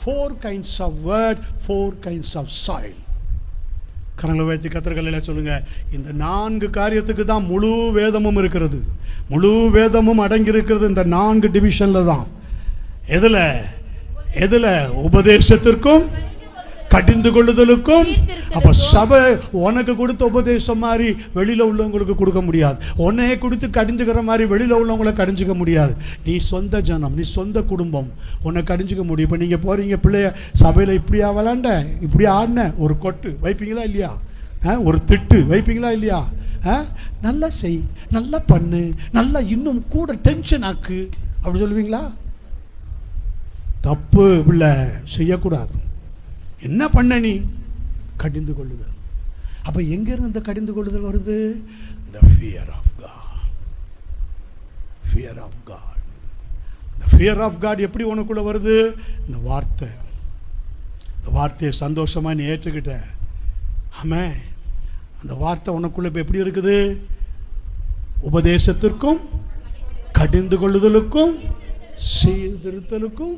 4 kinds of word, 4 kinds of soil. கரங்களை வைத்து கர்த்தர்களை சொல்லுங்க. இந்த 4 காரியத்துக்கு தான் முழு வேதமும் இருக்கிறது. முழு வேதமும் அடங்கி இருக்கிறது இந்த 4 டிவிஷன்ல தான். எதுல உபதேசத்திற்கும் கடிந்து கொள்ளுதலுக்கும். அப்ப சபை உனக்கு கொடுத்த உபதேசம் மாதிரி வெளியில உள்ளவங்களுக்கு கொடுக்க முடியாது. உன்னையே கொடுத்து கடிஞ்சுக்கிற மாதிரி வெளியில உள்ளவங்களை கடிஞ்சுக்க முடியாது. நீ சொந்த ஜனம், நீ சொந்த குடும்பம், உன்னை கடிஞ்சுக்க முடியும். இப்போ நீங்க போறீங்க பிள்ளைய சபையில இப்படியா விளாண்ட, இப்படி ஆடின, ஒரு கொட்டு வைப்பீங்களா இல்லையா? ஒரு திட்டு வைப்பீங்களா இல்லையா? நல்லா செய், நல்லா பண்ணு, நல்லா இன்னும் கூட டென்ஷன் ஆக்கு அப்படி சொல்லுவீங்களா? தப்பு பிள்ளை, செய்யக்கூடாது. என்ன பண்ண நீ? கடிந்து கொள்ளுதல். அப்ப எங்கிருந்து இந்த கடிந்து கொள்ளுதல் வருது? the fear of God. fear of God. the fear of God எப்படி உனக்குள்ள வருது? இந்த வார்த்தை. இந்த வார்த்தையை சந்தோஷமா நீ ஏற்றுக்கிட்ட. ஆமென். அந்த வார்த்தை உனக்குள்ள இப்ப எப்படி இருக்குது? உபதேசத்திற்கும் கடிந்து கொள்ளுதலுக்கும் சீர்திருத்தலுக்கும்